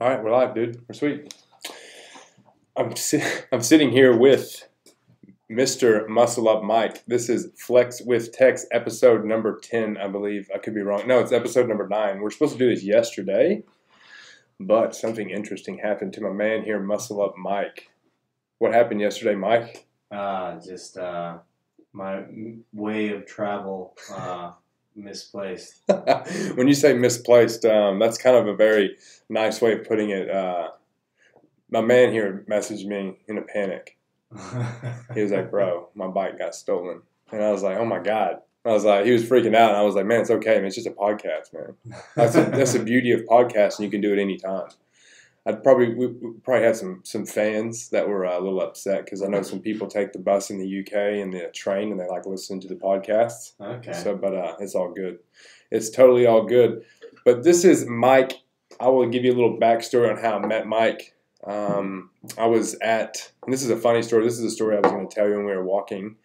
All right, we're live, dude. We're sweet. I'm sitting here with Mr. Muscle Up Mike. This is Flex with Tex, episode number 10, I believe. I could be wrong. No, it's episode number 9. We're supposed to do this yesterday, but something interesting happened to my man here, Muscle Up Mike. What happened yesterday, Mike? Just my way of travel misplaced. When you say misplaced, that's kind of a very nice way of putting it. My man here messaged me in a panic. He was like, bro, my bike got stolen. And I was like, oh my God. I was like, he was freaking out. And I was like, man, it's okay, man. It's just a podcast, man. That's the beauty of podcasting. You can do it anytime. We probably had some fans that were a little upset because I know some people take the bus in the UK and the train and they like listening to the podcasts. Okay. So, but it's all good. It's totally all good. But this is Mike. I will give you a little backstory on how I met Mike. I was and this is a funny story. This is a story I was going to tell you when we were walking.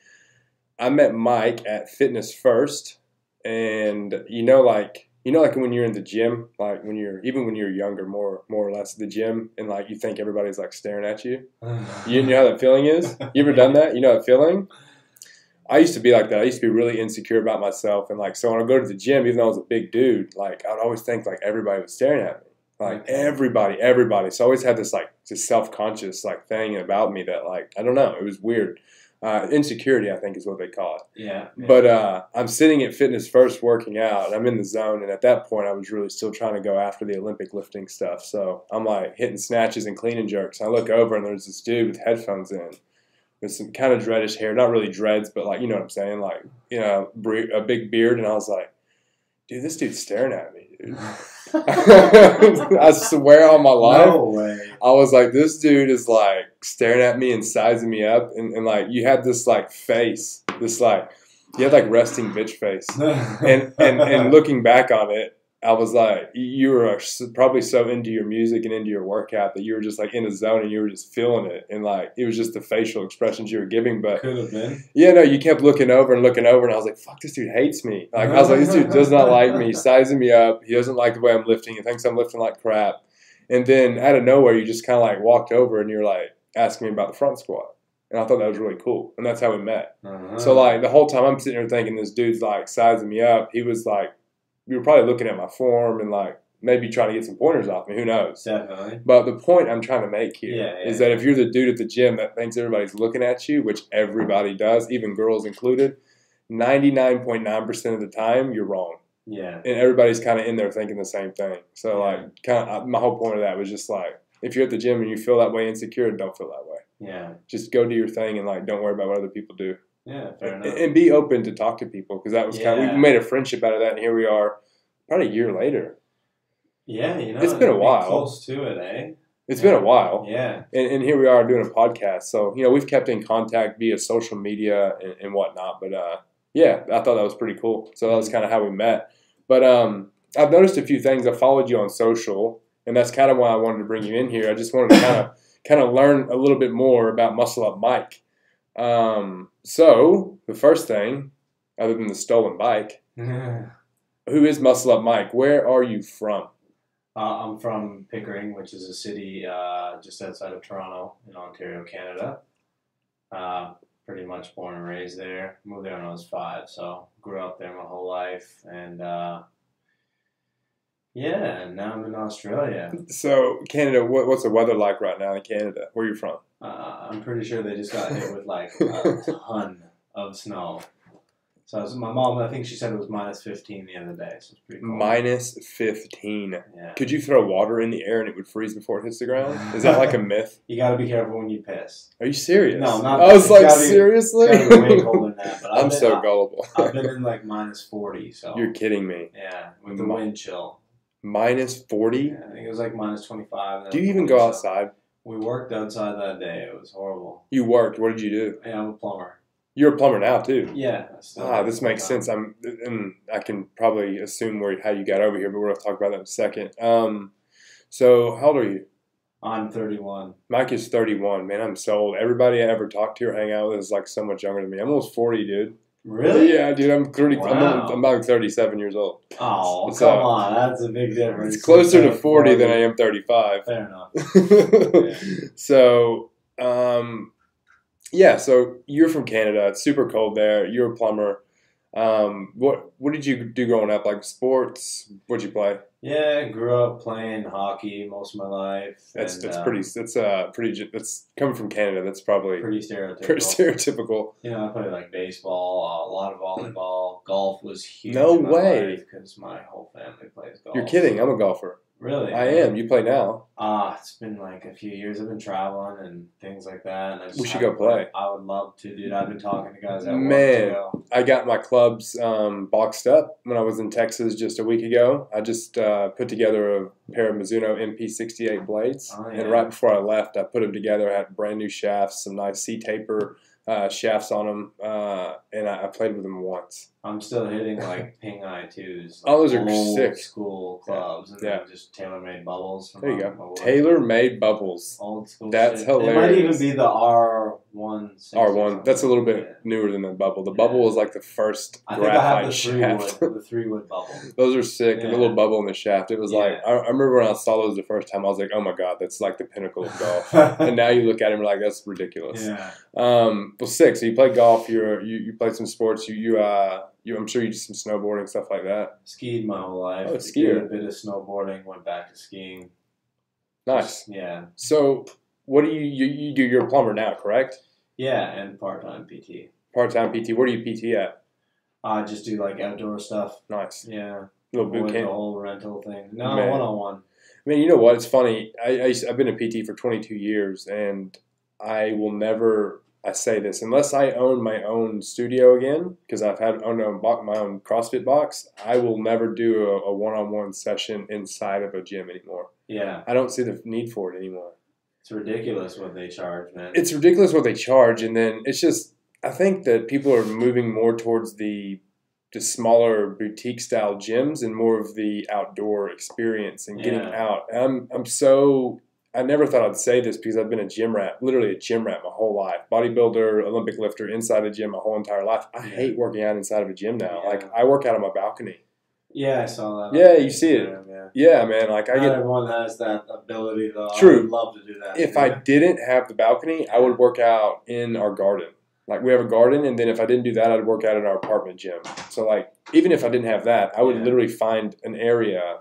I met Mike at Fitness First, and like when you're in the gym, like when you're younger, more or less the gym, and like you think everybody's like staring at you. You know how that feeling is? You ever done that? You know that feeling? I used to be like that. I used to be really insecure about myself, and like so when I go to the gym, even though I was a big dude, like I'd always think like everybody was staring at me. Like everybody. So I always had this like just self-conscious like thing about me that like I don't know, it was weird. Insecurity, I think, is what they call it. Yeah. But I'm sitting at Fitness First working out. I'm in the zone, and at that point, I was really still trying to go after the Olympic lifting stuff. So I'm like hitting snatches and clean and jerks. I look over, and there's this dude with headphones in, with some kind of dreadish hair, not really dreads, but like you know what I'm saying, like a big beard. And I was like, dude, this dude's staring at me, dude. I swear on my life. No way. I was like, this dude is like staring at me and sizing me up, and like you had this like face, this like you had like resting bitch face, and looking back on it, I was like, you were probably so into your music and into your workout that you were just like in a zone and you were just feeling it, and like it was just the facial expressions you were giving. But could have been. Yeah, no, you kept looking over, and I was like, fuck, this dude hates me. Like I was like, this dude does not like me, he's sizing me up. He doesn't like the way I'm lifting. He thinks I'm lifting like crap. And then out of nowhere, you just kind of like walked over and you're like asking me about the front squat. And I thought that was really cool. And that's how we met. Uh-huh. So like the whole time I'm sitting there thinking this dude's like sizing me up. He was like, you were probably looking at my form and like maybe trying to get some pointers off me. Who knows? Definitely. But the point I'm trying to make here is that if you're the dude at the gym that thinks everybody's looking at you, which everybody does, even girls included, 99.9% of the time, you're wrong. Yeah. And everybody's kind of in there thinking the same thing. So, like, kind of my whole point of that was just like, if you're at the gym and you feel that way insecure, don't feel that way. Yeah. Just go do your thing and, like, don't worry about what other people do. Yeah, fair enough. And be open to talk to people, because that was kind of, we made a friendship out of that, and here we are probably a year later. Yeah, it's been a while. Close to it, eh? It's been a while. Yeah. And here we are doing a podcast. So, we've kept in contact via social media and whatnot. But, yeah, I thought that was pretty cool. So that was kind of how we met. But I've noticed a few things. I followed you on social, and that's kind of why I wanted to bring you in here. I just wanted to kind of learn a little bit more about Muscle Up Mike. So the first thing, other than the stolen bike, who is Muscle Up Mike? Where are you from? I'm from Pickering, which is a city just outside of Toronto in Ontario, Canada. Pretty much born and raised there. Moved there when I was 5, so grew up there my whole life. And now I'm in Australia. So Canada, what's the weather like right now in Canada? Where are you from? I'm pretty sure they just got hit with like a ton of snow. So my mom, I think she said it was minus 15 the other day. So it's pretty cold. Minus 15. Yeah. Could you throw water in the air and it would freeze before it hits the ground? Is that like a myth? You got to be careful when you piss. Are you serious? No, not. I was like, seriously? It's gotta be way colder than that. But I'm so gullible. I've been in like minus 40. So you're kidding me. Yeah, with the wind chill. Minus 40? Yeah, I think it was like minus 25. Do you even go outside? We worked outside that day. It was horrible. You worked. What did you do? Yeah, I'm a plumber. You're a plumber now too. Yeah. This makes sense. And I can probably assume how you got over here, but we're going to talk about that in a second. So how old are you? I'm 31. Mike is 31. Man, I'm so old. Everybody I ever talked to or hang out with is like so much younger than me. I'm almost 40, dude. Really? Yeah, dude, I'm pretty. Wow. I'm about 37 years old. Oh, So, come on. That's a big difference. It's closer to Saying 40 than I am 35. Fair enough. Yeah. So, yeah. So you're from Canada. It's super cold there. You're a plumber. What did you do growing up? Like sports? What'd you play? Yeah, I grew up playing hockey most of my life. That's and, pretty. That's coming from Canada. That's probably pretty stereotypical. pretty stereotypical. You know, I played like baseball, a lot of volleyball. Golf was huge. No in my way. life because my whole family plays golf. You're kidding. I'm a golfer. Really? I am. You play now. It's been like a few years. I've been traveling and things like that. And I just We should go play. I would love to, dude. I've been talking to guys at work Man, to go. I got my clubs boxed up when I was in Texas just a week ago. I just put together a pair of Mizuno MP68 blades, Oh, yeah. and right before I left, I put them together. I had brand new shafts, some nice C-taper shafts on them, and I played with them once. I'm still hitting like Ping I2s. Oh, those are old sick. School clubs. And Yeah. then just tailor-made bubbles. From There you my go. work. Tailor-made bubbles. Old school That's shit. It might hilarious. even be the R1. R1. That's a little bit Yeah. newer than the bubble. The Yeah. bubble was like the first I think I have graphite the shaft. the 3-wood bubble. Those are sick. And the Yeah. little bubble in the shaft. It was Yeah. like, I remember when I saw those the first time, I was like, oh my God, that's like the pinnacle of golf. And now you look at them, you're like, that's ridiculous. Yeah. Well, sick. So you play golf. You played some sports. I'm sure you did some snowboarding, stuff like that. Skied my whole life. Oh, Did skier. a bit of snowboarding. Went back to skiing. Nice. Yeah. So what do you do? You're a plumber now, correct? Yeah, and part-time PT. Part-time PT. Where do you PT at? I just do like outdoor stuff. Nice. Yeah. Little boot Avoid the camp. whole rental thing. No, Man. one-on-one. I mean, you know what? It's funny. I've been a PT for 22 years, and I will never. I say this unless I own my own studio again, because I've owned my own CrossFit box. I will never do a one-on-one session inside of a gym anymore. Yeah. I don't see the need for it anymore. It's ridiculous what they charge, man. It's ridiculous what they charge, and then it's just. I think that people are moving more towards the smaller boutique style gyms and more of the outdoor experience and getting Yeah. out. And I never thought I'd say this because I've been a gym rat, literally a gym rat my whole life. Bodybuilder, Olympic lifter, inside a gym my whole entire life. I hate working out inside of a gym now. Yeah. Like I work out on my balcony. Yeah, I saw that. on Yeah, you see it. Instagram, Yeah. Yeah, man. Like I Not get everyone has that ability, though. True. I would love to do that. if yeah. I didn't have the balcony, I would work out in our garden. Like we have a garden, and then if I didn't do that, I'd work out in our apartment gym. So like even if I didn't have that, I would Yeah. literally find an area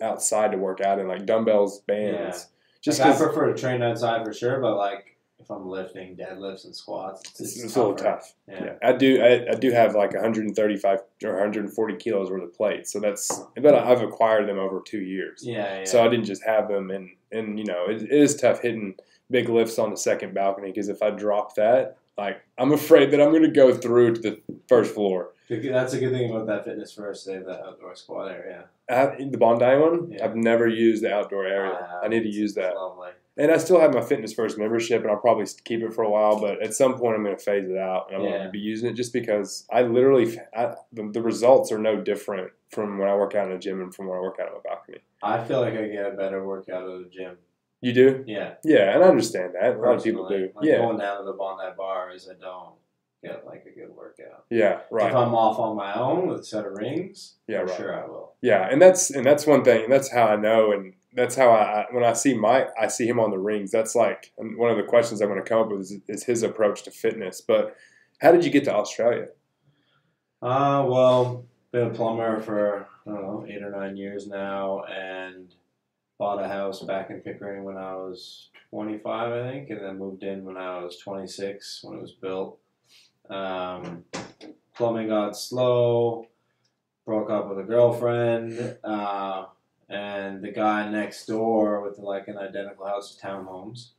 outside to work out in, like dumbbells, bands. Just Like, I 'cause prefer to train outside for sure, but like if I'm lifting deadlifts and squats, it's a little tougher. tough. Yeah. Yeah, I do have like 135 or 140 kilos worth of plates. So but I've acquired them over 2 years. Yeah. So I didn't just have them, and it is tough hitting big lifts on the second balcony because if I drop that, like I'm afraid that I'm going to go through to the first floor. That's a good thing about that Fitness First. They have that outdoor squat area. The Bondi one, Yeah. I've never used the outdoor area. I need to use that. It's lovely. And I still have my Fitness First membership, and I'll probably keep it for a while. But at some point, I'm going to phase it out, and I'm going to be using it just because the results are no different from when I work out in a gym and from when I work out on my balcony. I feel like I get a better workout at the gym. You do? Yeah. Yeah, and I understand that. A lot of people Personally. do. Like Yeah. going down to the Bondi bars, I don't get like a good workout. Yeah, If right. I'm off on my own with a set of rings, Yeah, for right. sure I will. Yeah, and that's one thing, and that's how I know, and that's how when I see I see him on the rings. That's like one of the questions I'm going to come up with is his approach to fitness. But how did you get to Australia? Well, been a plumber for, I don't know, 8 or 9 years now, and bought a house back in Pickering when I was 25, I think, and then moved in when I was 26 when it was built. Plumbing got slow, broke up with a girlfriend, and the guy next door with like an identical house of townhomes,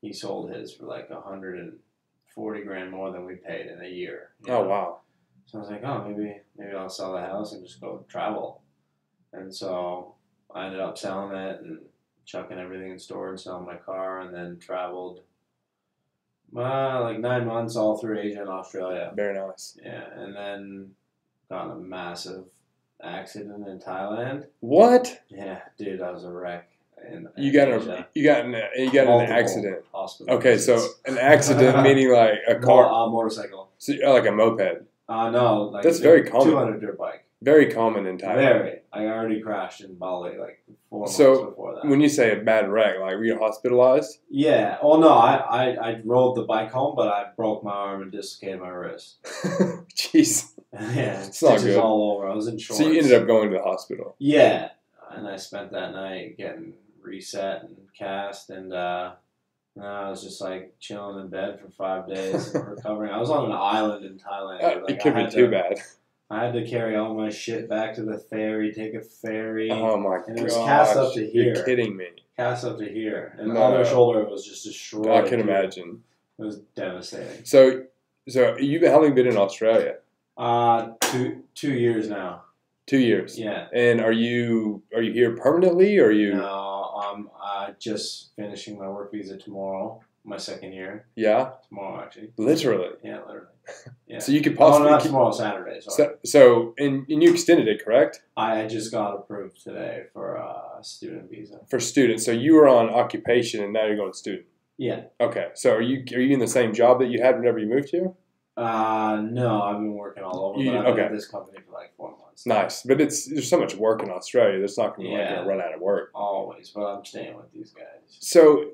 he sold his for like 140 grand more than we paid in a year. you Oh know? wow, So I was like, oh, maybe I'll sell the house and just go travel. And so I ended up selling it and chucking everything in storage, selling my car, and then traveled like 9 months all through Asia and Australia. very nice. Yeah, and then got in a massive accident in Thailand. What? Yeah, dude, that was a wreck. You got Asia. an Multiple accident. hospital Okay, so visits. an accident meaning like a car, motorcycle. like a moped. No, like That's very common. 200 dirt bike. Very common in Thailand. Very. I already crashed in Bali like 4 months before that. When you say a bad wreck, like were you hospitalized? Yeah. Oh no, I rode the bike home, but I broke my arm and dislocated my wrist. Jeez. Yeah, It's not stitches good. all over. I was in shorts. So you ended up going to the hospital. Yeah, and I spent that night getting reset and cast, and I was just like chilling in bed for 5 days and recovering. I was on an island in Thailand. Like, it could be too bad. I had to carry all my shit back to the ferry, take a ferry. Oh my god! And it was cast up to here. You're kidding me. Cast up to here, and No. the other shoulder was just destroyed. I can imagine. It was devastating. So you've how long have you been in Australia? 2 years now. 2 years. Yeah. And are you here permanently, or are you? No, I'm just finishing my work visa tomorrow. My second year. Yeah. Tomorrow, actually. Literally. Yeah, literally. Yeah. So you could possibly. not tomorrow, Saturday. Sorry. And you extended it, correct? I just got approved today for a student visa. For students. So you were on occupation, and now you're going student. Yeah. Okay. So are you in the same job that you had whenever you moved here? No, I've been working all over. But I've been at this company for like 4 months. Nice, but there's so much work in Australia. There's not going to be like a run out of work. Always, but I'm staying with these guys. So,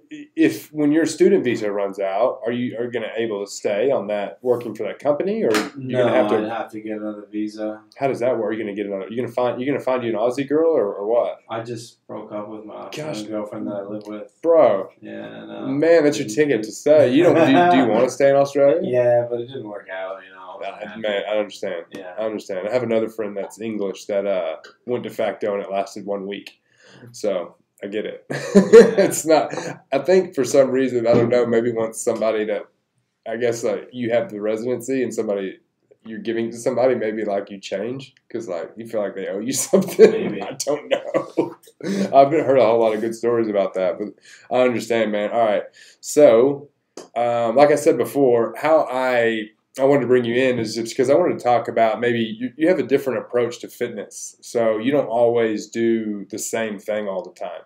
when your student visa runs out, are you going to able to stay on that working for that company, or No, I'd have to get another visa. How does that work? Are you going to get another? You're going to find you an Aussie girl, or what? I just broke up with my girlfriend that I live with. Bro, yeah, no, man, that's your ticket to stay. You don't do you want to stay in Australia? Yeah, but it didn't work out. Man, I understand. Yeah, I understand. I have another friend that's English that went de facto and it lasted 1 week, so I get it. It's not. I think for some reason, I don't know. Maybe once somebody that, I guess you have the residency and somebody you're giving to somebody, maybe like you change because like you feel like they owe you something. Maybe. I don't know. I've heard a whole lot of good stories about that, but I understand, man. All right, so like I said before, how I wanted to bring you in is just because I wanted to talk about maybe you have a different approach to fitness. So you don't always do the same thing all the time.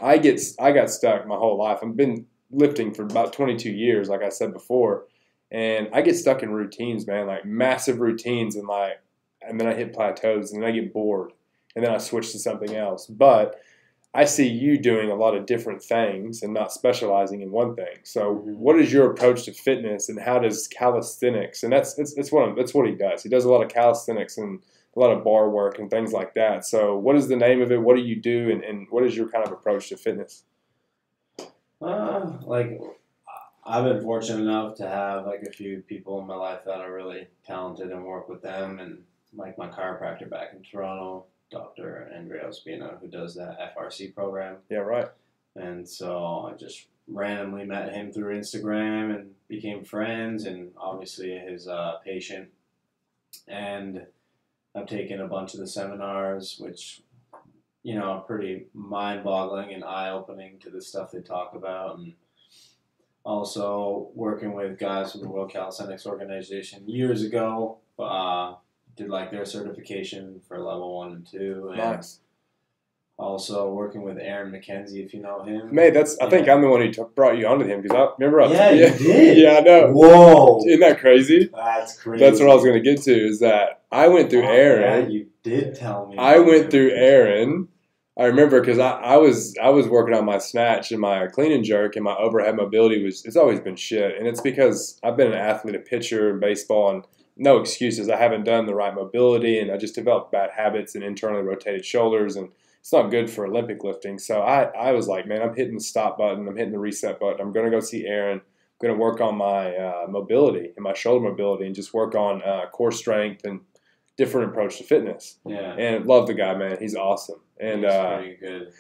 I got stuck my whole life. I've been lifting for about 22 years, like I said before, and I get stuck in routines, man, like massive routines, and then I hit plateaus, and then I get bored, and then I switch to something else. But I see you doing a lot of different things and not specializing in one thing. So, what is your approach to fitness, and how does calisthenics? And that's what he does. He does a lot of calisthenics and a lot of bar work and things like that. So, what is the name of it? What do you do, and what is your kind of approach to fitness? I've been fortunate enough to have like a few people in my life that are really talented and work with them, and like my chiropractor back in Toronto, Dr. Andrea Ospina, who does that FRC program. Yeah, right. And so I just randomly met him through Instagram and became friends, and obviously his patient. And I've taken a bunch of the seminars, which, are pretty mind-boggling and eye-opening to the stuff they talk about. And also working with guys from the World Calisthenics Organization years ago, did like their certification for level 1 and 2. And nice. Also working with Aaron McKenzie, if you know him. Mate, I think I'm the one who brought you onto him because I remember. You did. Yeah, I know. Whoa, isn't that crazy? That's crazy. That's what I was going to get to. Is that I went through Aaron. Yeah, you did tell me. I went through Aaron. I remember because I was working on my snatch and my clean and jerk, and my overhead mobility it's always been shit, and it's because I've been an athlete, a pitcher in baseball, and no excuses. I haven't done the right mobility, and I just developed bad habits and internally rotated shoulders, and it's not good for Olympic lifting. So I was like, man, I'm hitting the stop button. I'm hitting the reset button. I'm going to go see Aaron. I'm going to work on my mobility and my shoulder mobility and just work on core strength and different approach to fitness. Yeah. And love the guy, man. He's awesome. And he's pretty good.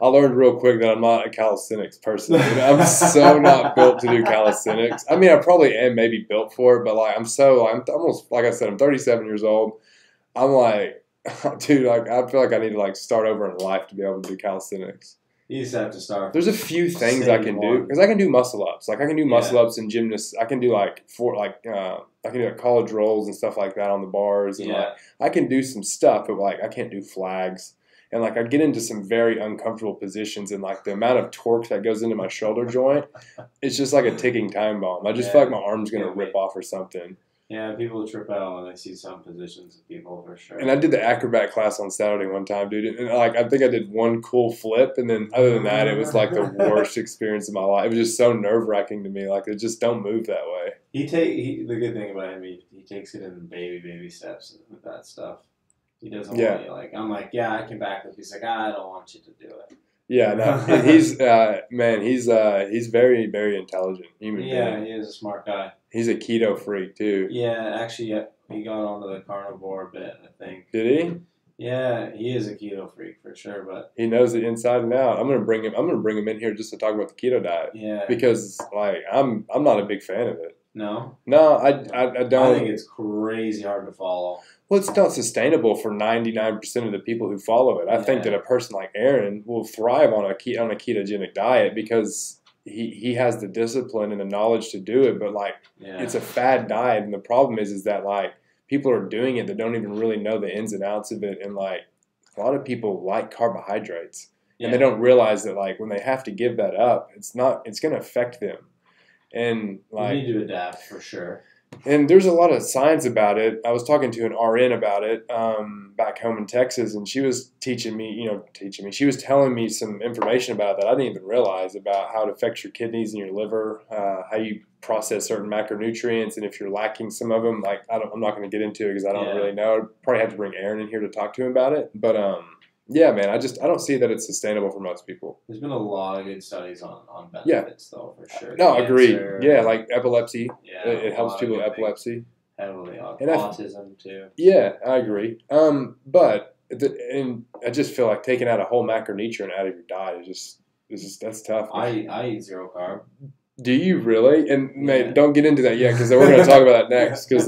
I learned real quick that I'm not a calisthenics person. I'm so not built to do calisthenics. I mean, I probably am maybe built for it, but I'm almost, like I said, I'm 37 years old. I'm like, dude, I feel like I need to start over in life to be able to do calisthenics. You just have to start. There's a few things I can do because I can do muscle ups. I can do muscle ups in gymnasts. I can do I can do college rolls and stuff like that on the bars, and I can do some stuff, but I can't do flags. And I get into some very uncomfortable positions, and the amount of torque that goes into my shoulder joint, it's just like a ticking time bomb. I just feel like my arm's gonna rip off or something. Yeah, people trip out when they see some positions of people for sure. And I did the acrobat class on Saturday one time, dude. And like, I think I did one cool flip, and then other than that, it was like the worst experience of my life. It was just so nerve wracking to me. Like, it just don't move that way. The good thing about him, he takes it in baby steps with that stuff. He doesn't want you like. I'm like, yeah, I can back up. He's like, I don't want you to do it. Yeah, no, and he's man, he's very, very intelligent human being. Yeah, he is a smart guy. He's a keto freak too. Yeah, actually, he got onto the carnivore bit, I think. Did he? Yeah, he is a keto freak for sure, but he knows it inside and out. I'm gonna bring him in here just to talk about the keto diet. Yeah, because like I'm not a big fan of it. No, I don't. I think it's crazy hard to follow. Well, it's not sustainable for 99% of the people who follow it. I think that a person like Aaron will thrive on a ketogenic diet because he has the discipline and the knowledge to do it. But like, it's a fad diet, and the problem is that like people are doing it that don't even really know the ins and outs of it, and like a lot of people like carbohydrates, and they don't realize that like when they have to give that up, it's going to affect them. And like, you need to adapt for sure. And there's a lot of science about it. I was talking to an RN about it back home in Texas, and she was teaching me. She was telling me some information about that I didn't even realize about how it affects your kidneys and your liver, how you process certain macronutrients, and if you're lacking some of them. Like I'm not going to get into it because I don't really know. I'd probably have to bring Aaron in here to talk to him about it. But yeah, man, I don't see that it's sustainable for most people. There's been a lot of good studies on benefits, though, for sure. No, agreed. Yeah, like epilepsy. Yeah, it helps people with epilepsy. Heavily on autism too. Yeah, I agree. But I just feel like taking out a whole macronutrient out of your diet is just that's tough. I eat zero carb. Do you really? And mate, don't get into that yet because we're going to talk about that next. Because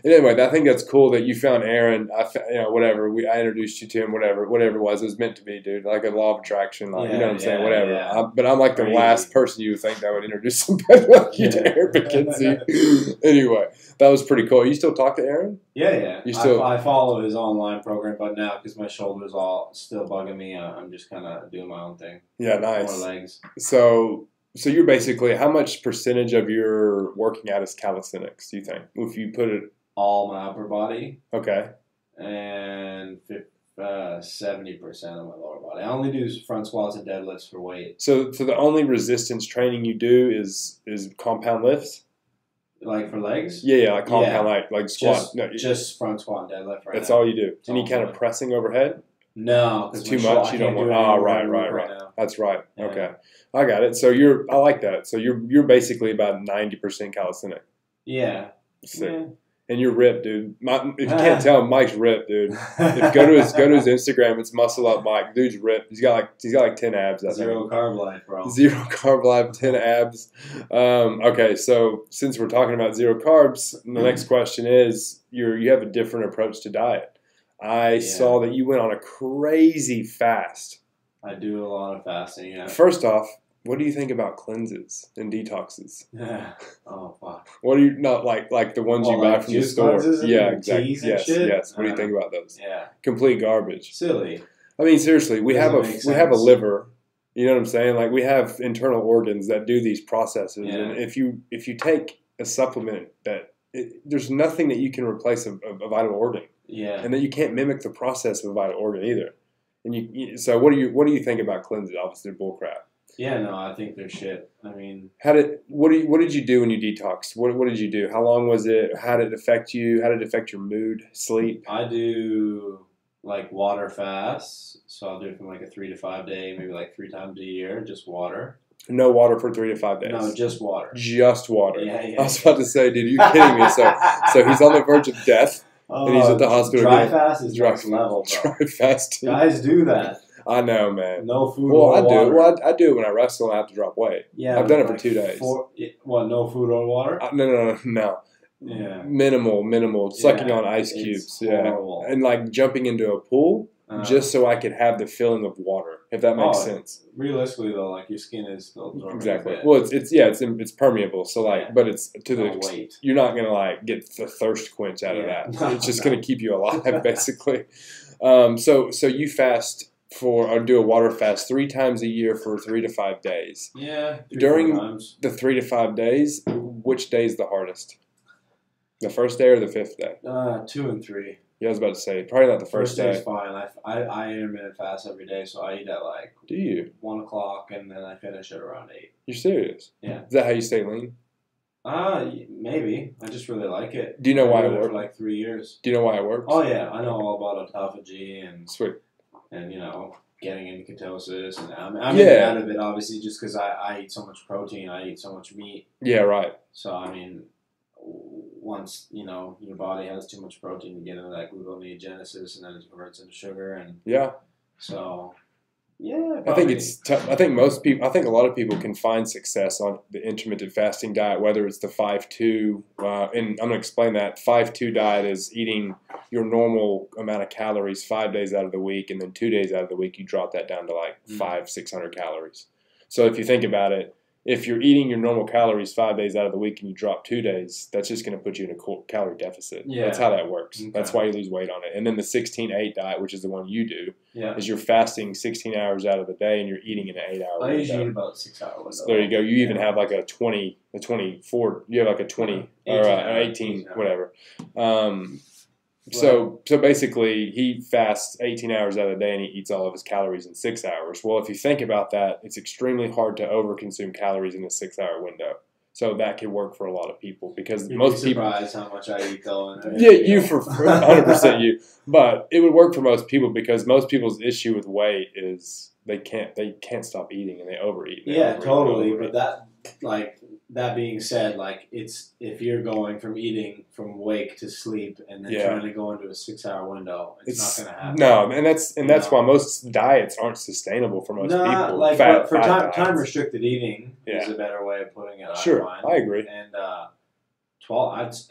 anyway, I think that's cool that you found Aaron. Whatever. I introduced you to him. Whatever it was meant to be, dude. Like a law of attraction. Like you know what I'm saying. Whatever. Yeah. But I'm like the last person you would think that would introduce somebody like you to Aaron McKenzie. Anyway, that was pretty cool. You still talk to Aaron? Yeah. I follow his online program, but now because my shoulder's all still bugging me, I'm just kind of doing my own thing. Yeah, nice. More legs. So you're basically, how much percentage of your working out is calisthenics, do you think? If you put it... All my upper body. Okay. And 70% of my lower body. I only do front squats and deadlifts for weight. So the only resistance training you do is compound lifts? Like for legs? Yeah, like compound, like squat. Just front squat and deadlift right That's now. all you do? Any kind of pressing overhead? No. It's too much? You don't want... Oh, right. That's right. Yeah. Okay. I got it. So I like that. So you're basically about 90% calisthenic. Yeah. Sick. Yeah. And you're ripped, dude. If you can't tell, Mike's ripped, dude. Go to his Instagram. It's Muscle Up Mike. Dude's ripped. He's got like 10 abs. Zero carb life, bro. Zero carb life, 10 abs. Okay, so since we're talking about zero carbs, the next question is you have a different approach to diet. I saw that you went on a crazy fast. I do a lot of fasting. Yeah. First off, what do you think about cleanses and detoxes? Yeah. Oh, fuck. What do you not like the ones you buy from the store? Yeah, exactly. Yes. What do you think about those? Yeah. Complete garbage. Silly. I mean, seriously, we have a liver. You know what I'm saying? Like we have internal organs that do these processes, and if you take a supplement there's nothing that you can replace a vital organ. Yeah. And that you can't mimic the process of a vital organ either. And so what do you think about cleanses? Obviously, they're bullcrap. Yeah, no, I think they're shit. I mean, what did you do when you detoxed? What did you do? How long was it? How did it affect you? How did it affect your mood, sleep? I do like water fasts, so I'll do it from like a 3 to 5 day, maybe like 3 times a year, just water. No water for 3 to 5 days. No, just water. Just water. Yeah. I was about to say, dude, are you kidding me? So he's on the verge of death, and he's at the hospital. Dry fast is next level, bro. Dry fast. Guys do that. I know, man. No food or water. Well, I do it when I wrestle and I have to drop weight. Yeah, I've done it for 2 days. No food or water? No. Yeah. Minimal. Sucking on ice cubes. Horrible. And like jumping into a pool just so I could have the feeling of water, if that makes sense. Realistically, though, like your skin is still exactly. Well, it's permeable. So like, but it's to the weight. You're not gonna like get the thirst quench out of that. It's just gonna keep you alive, basically. So you fast or do a water fast 3 times a year for 3 to 5 days. Yeah. During the 3 to 5 days, which day is the hardest? The first day or the fifth day? 2 and 3. Yeah, I was about to say probably not the first Day's day. fine. I intermittent fast every day, so I eat at like Do you? 1 o'clock, and then I finish at around 8. You're serious? Yeah. Is that how you stay lean? Maybe. I just really like it. Do you know why I it did works? for like 3 years. Do you know why it works? Oh yeah, I know all about autophagy and Sweet. getting into ketosis, and I'm Yeah. out of it obviously just because I eat so much protein, I eat so much meat. Yeah, right. So I mean, once your body has too much protein, you get into that gluconeogenesis, and then it converts into sugar, and Yeah. so yeah. I think it's tough. I think most people, I think a lot of people can find success on the intermittent fasting diet, whether it's the 5-2, and I'm going to explain that. 5-2 diet is eating your normal amount of calories 5 days out of the week, and then 2 days out of the week, you drop that down to like 500-600 calories. So if you think about it, if you're eating your normal calories 5 days out of the week and you drop 2 days, that's just going to put you in a calorie deficit. Yeah. That's how that works. Okay. That's why you lose weight on it. And then the 16-8 diet, which is the one you do, Yeah. is you're fasting 16 hours out of the day and you're eating in an 8-hour I usually eat window. about 6 hour window. So there you go. You even have like a 24. You have like a 20 or 18, whatever. So basically, he fasts 18 hours out of the day and he eats all of his calories in 6 hours. Well, if you think about that, it's extremely hard to overconsume calories in a 6-hour window. So that could work for a lot of people because You'd most be people. surprised how much I eat though. Yeah, you for 100% you, but it would work for most people because most people's issue with weight is they can't stop eating and they overeat. Yeah, totally. But that being said, like it's if you're going from eating from wake to sleep and then trying to go into a 6 hour window, it's not going to happen. No, and that's why most diets aren't sustainable for most people. Like Fat time restricted eating is a better way of putting it. Sure, I find. I agree. And 12,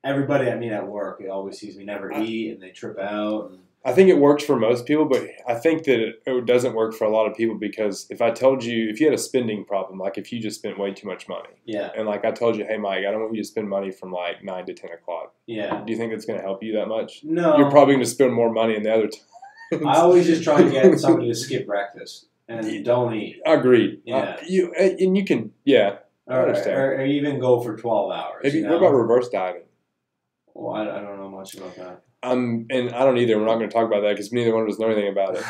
everybody I meet at work, it always sees me never eat and they trip out. And I think it works for most people, but I think that it doesn't work for a lot of people because if you had a spending problem, like if you just spent way too much money, and like I told you, hey Mike, I don't want you to spend money from like 9 to 10 o'clock. Yeah. Do you think that's going to help you that much? No. You're probably going to spend more money in the other times. I always just try and get somebody to skip breakfast and don't eat. Agreed. Yeah. You can, yeah. I understand. Or even go for 12 hours. What about reverse dieting? Well, I don't know much about that. And I don't either. We're not going to talk about that because neither one of us know anything about it.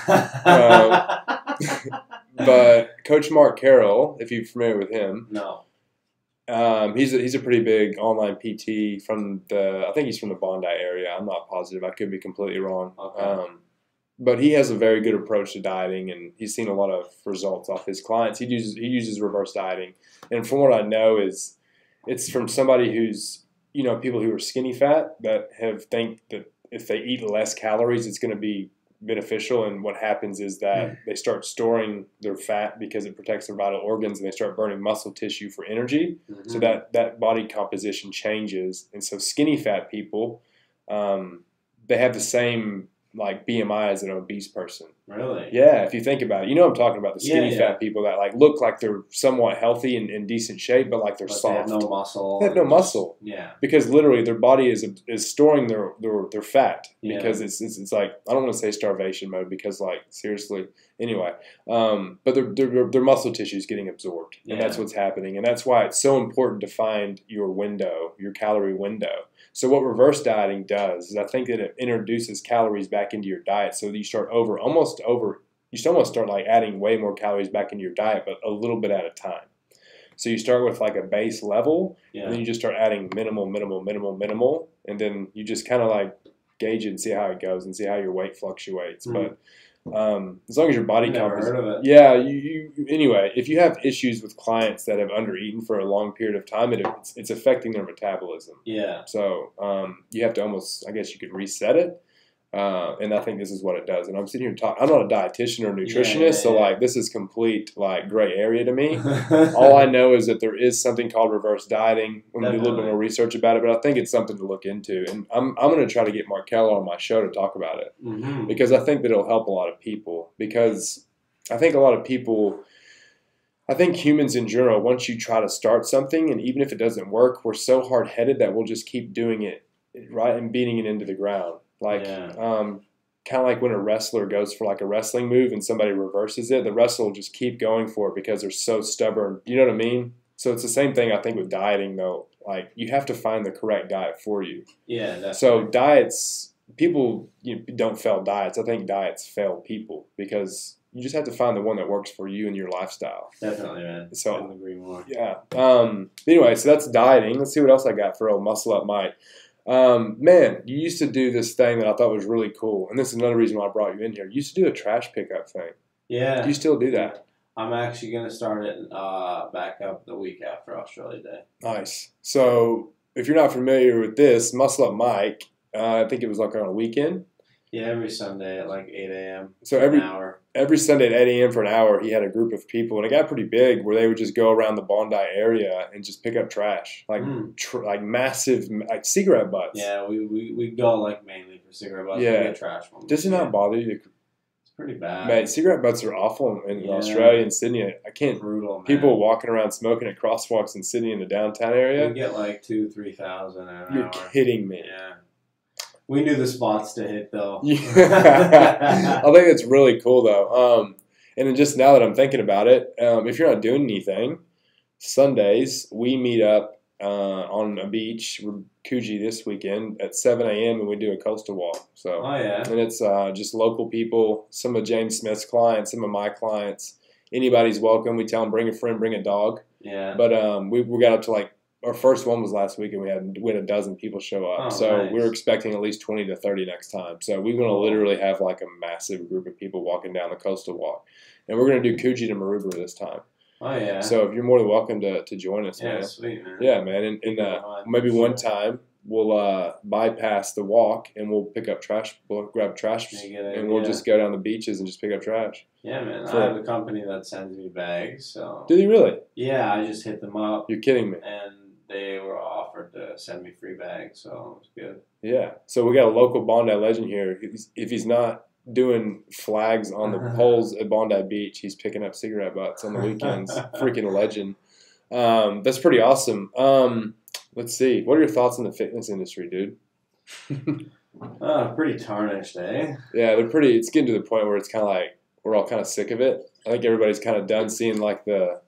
But Coach Mark Carroll, if you're familiar with him, no, he's a pretty big online PT I think he's from the Bondi area. I'm not positive. I could be completely wrong. Okay. But he has a very good approach to dieting, and he's seen a lot of results off his clients. He uses reverse dieting, and from what I know is it's from somebody who's people who are skinny fat that think that if they eat less calories, it's going to be beneficial. And what happens is that they start storing their fat because it protects their vital organs, and they start burning muscle tissue for energy. Mm-hmm. So that body composition changes. And so skinny fat people, they have the same like BMI as an obese person. Really? Yeah, if you think about it. I'm talking about the skinny fat people that like look like they're somewhat healthy and in decent shape, but like they're soft. They have no muscle. They have no muscle. Yeah. Because literally their body is storing their fat because it's like, I don't want to say starvation mode because like seriously anyway, but their muscle tissue is getting absorbed, and that's what's happening, and that's why it's so important to find your calorie window. So what reverse dieting does is I think that it introduces calories back into your diet, so that you start almost start like adding way more calories back into your diet, but a little bit at a time. So you start with like a base level, and then you just start adding minimal, and then you just kind of like gauge it and see how it goes and see how your weight fluctuates. But as long as your body composition, anyway, if you have issues with clients that have undereaten for a long period of time, it's affecting their metabolism. Yeah. So you have to almost, I guess you could reset it. And I think this is what it does. And I'm sitting here talking. I'm not a dietitian or nutritionist, so like this is complete like gray area to me. All I know is that there is something called reverse dieting. I'm gonna do a little bit more research about it, but I think it's something to look into. And I'm going to try to get Markello on my show to talk about it because I think that it'll help a lot of people. Because I think humans in general, once you try to start something, and even if it doesn't work, we're so hard-headed that we'll just keep doing it, right, and beating it into the ground. Like, kind of like when a wrestler goes for like a wrestling move and somebody reverses it, the wrestler will just keep going for it because they're so stubborn. You know what I mean? So it's the same thing I think with dieting though. like you have to find the correct diet for you. Yeah, definitely. So diets, people don't fail diets. I think diets fail people because you just have to find the one that works for you and your lifestyle. Definitely, man. So couldn't agree more. yeah. Anyway, so that's dieting. Let's see what else I got for old Muscle Up Mike. Man, you used to do this thing that I thought was really cool, and this is another reason why I brought you in here. You used to do a trash pickup thing. Yeah. Do you still do that? I'm actually going to start it back up the week after Australia Day. Nice. So if you're not familiar with this, Muscle Up Mike, I think it was like on a weekend. Yeah, every Sunday at like 8 a.m. So an hour. Every Sunday at 8 a.m. for an hour, he had a group of people, and it got pretty big where they would just go around the Bondi area and just pick up trash, like like massive, like cigarette butts. Yeah, we go like mainly for cigarette butts. Yeah. We get trash ones. Does it not bother you? It's pretty bad. Man, cigarette butts are awful in Australia and Sydney. I can't. Brutal, man. People walking around smoking at crosswalks in Sydney in the downtown area. We get like 2,000-3,000 an hour. You're kidding me. Yeah. We knew the spots to hit, though. I think it's really cool, though. And then just now that I'm thinking about it, if you're not doing anything, Sundays we meet up on a beach, Coogee this weekend at 7 a.m. and we do a coastal walk. So, oh yeah, and it's just local people, some of James Smith's clients, some of my clients. Anybody's welcome. We tell them bring a friend, bring a dog. Yeah. But we got up to like. Our first one was last week, and we had a dozen people show up. Oh, so nice. we were expecting at least 20 to 30 next time. So we're going to literally have like a massive group of people walking down the coastal walk. And we're going to do Coogee to Maroubra this time. Oh, yeah. So if you're more than welcome to join us, man. Yeah, sweet, man. Yeah, man. And maybe one time we'll bypass the walk, and we'll pick up trash. We'll grab trash, and we'll just go down the beaches and just pick up trash. Yeah, man. I have a company that sends me bags. So. Did he really? Yeah, I just hit them up. You're kidding me. And they were offered to send me free bags, so it was good. Yeah. So we got a local Bondi legend here. If he's not doing flags on the poles at Bondi Beach, he's picking up cigarette butts on the weekends. Freaking legend. That's pretty awesome. Let's see. What are your thoughts on the fitness industry, dude? Pretty tarnished, eh? Yeah, they're pretty. It's getting to the point where it's kind of like we're all kind of sick of it. I think everybody's kind of done seeing like the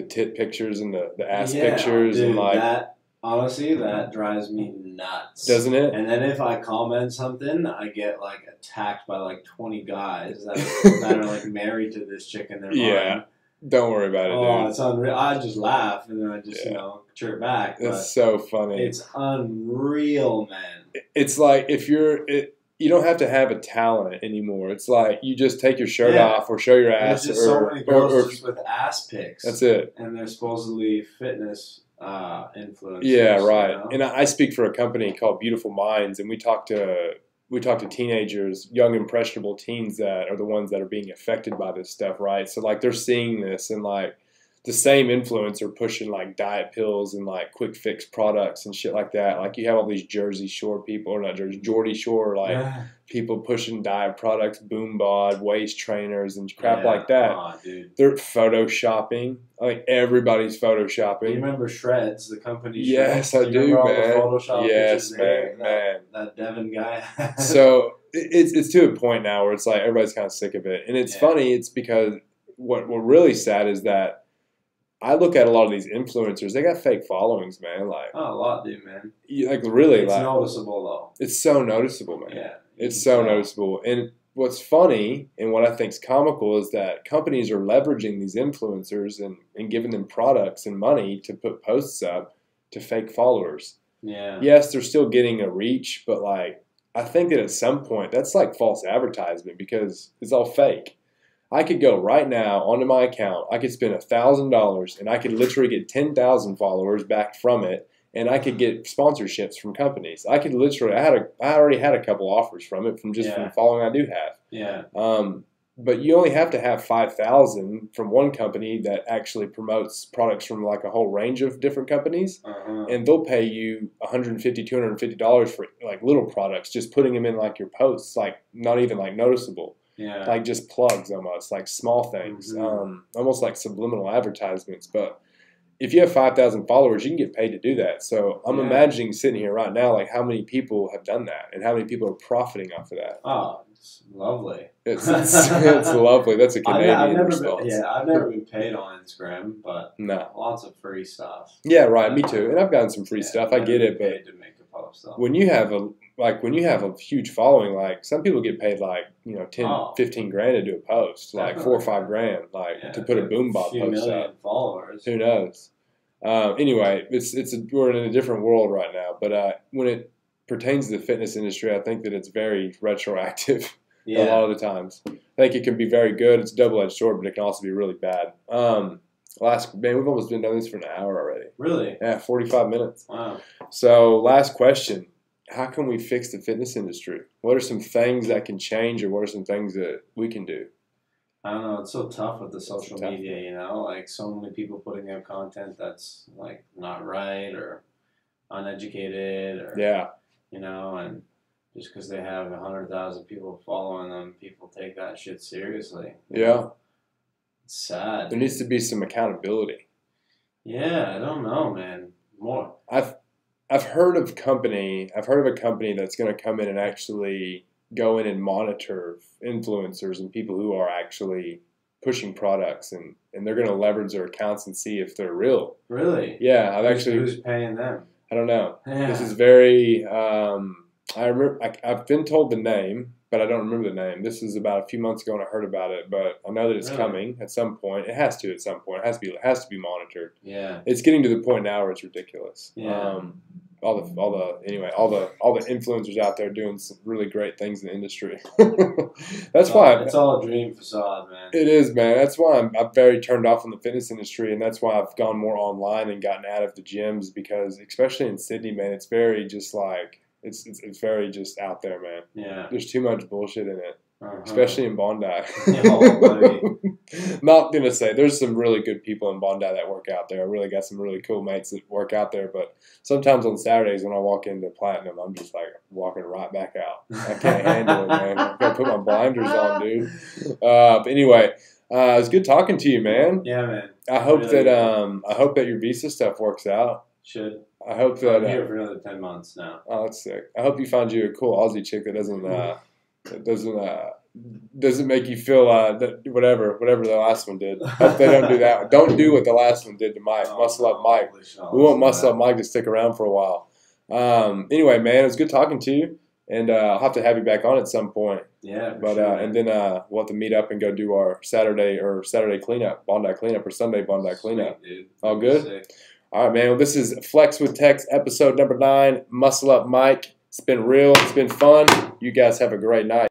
tit pictures and the ass pictures, dude, and like that. Honestly, that drives me nuts. Doesn't it? And then if I comment something, I get like attacked by like 20 guys that are like married to this chick in their mind. Don't worry about it, dude. Oh, it's unreal. I just laugh and then I just chirp back. It's so funny. It's unreal, man. It's like if you don't have to have a talent anymore. It's like you just take your shirt off or show your ass. There's just so many girls just with ass pics. That's it. And they're supposedly fitness influencers. Yeah, right. You know? And I speak for a company called Beautiful Minds, and we talk to teenagers, young impressionable teens that are the ones that are being affected by this stuff, right? So like they're seeing this, and like the same influencer pushing like diet pills and like quick fix products and shit like that. Like you have all these Jersey Shore people, or not Jersey, Geordie Shore, like people pushing diet products, boom bod, waist trainers and crap like that. Oh, dude. They're photoshopping. Like everybody's photoshopping. You remember Shreds, the company? Yes, Shreds? I do, man. Photoshop yes, man. That Devin guy. So it's to a point now where it's like everybody's kind of sick of it, and it's funny. It's because what really sad is that I look at a lot of these influencers. They got fake followings, man. Like a lot do, man. Like really, it's noticeable though. It's so noticeable, man. Yeah, it's so noticeable. And what's funny and what I think is comical is that companies are leveraging these influencers and giving them products and money to put posts up to fake followers. Yeah. Yes, they're still getting a reach, but like I think that at some point that's like false advertisement because it's all fake. I could go right now onto my account. I could spend $1,000 and I could literally get 10,000 followers back from it, and I could get sponsorships from companies. I could literally. I already had a couple offers from it from the following I do have. Yeah. But you only have to have 5,000 from one company that actually promotes products from like a whole range of different companies, and they'll pay you $150, $250 for like little products, just putting them in like your posts, like not even like noticeable. Yeah. Like just plugs almost, like small things, almost like subliminal advertisements. But if you have 5,000 followers, you can get paid to do that. So I'm imagining sitting here right now, like how many people have done that and how many people are profiting off of that. Oh, it's lovely. It's lovely. That's a Canadian response. I've never been paid on Instagram, but no, lots of free stuff. Yeah, right. Me too. And I've gotten some free stuff. I get it, but to make a post, though. when you have a huge following, like some people get paid like 10, 15 grand to do a post, like $4 or $5 grand, to put a boombox post up. Followers. Who knows? Anyway, we're in a different world right now. But when it pertains to the fitness industry, I think that it's very retroactive. A lot of the times, I think it can be very good. It's a double-edged sword, but it can also be really bad. We've almost been doing this for an hour already. Really? Yeah, 45 minutes. Wow. So, last question: how can we fix the fitness industry? What are some things that can change, or what are some things that we can do? I don't know. It's so tough with the social media, like so many people putting out content that's like not right or uneducated, or and just because they have 100,000 people following them, people take that shit seriously. Yeah, it's sad. There needs to be some accountability. Yeah, I don't know, man. More. I've heard of a company that's going to come in and actually go in and monitor influencers and people who are actually pushing products, and they're going to leverage their accounts and see if they're real. Really? Yeah, who's paying them? I don't know. Yeah. This is very. I remember. I've been told the name, but I don't remember the name. This is about a few months ago, and I heard about it. But I know that it's coming at some point. It has to at some point. It has to be monitored. Yeah. It's getting to the point now where it's ridiculous. Yeah. All the influencers out there doing some really great things in the industry. That's why it's all a dream facade, man. It is, man. That's why I'm very turned off from the fitness industry, and that's why I've gone more online and gotten out of the gyms, because especially in Sydney, man, it's very just like it's very just out there, man. Yeah. There's too much bullshit in it. Especially in Bondi. Not gonna say there's some really good people in Bondi that work out there. I really got some really cool mates that work out there, but sometimes on Saturdays when I walk into Platinum, I'm just like walking right back out. I can't handle it, man. I gotta put my blinders on, dude. But anyway, it was good talking to you, man. Yeah, man. I hope that your visa stuff works out. Should. I hope that I'm here for another 10 months now. Oh, that's sick. I hope you find you a cool Aussie chick that doesn't make you feel that whatever the last one did. Hope they don't do that. Don't do what the last one did to Mike. Muscle Up Mike. We want Muscle Up Mike to stick around for a while. Anyway, man, it was good talking to you, and I'll have to have you back on at some point. Yeah, but sure, and then we'll have to meet up and go do our Saturday cleanup, Bondi cleanup, or Sunday Bondi cleanup. Sweet, dude. All good. All right, man. Well, this is Flex with Tex, episode number 9. Muscle Up Mike. It's been real. It's been fun. You guys have a great night.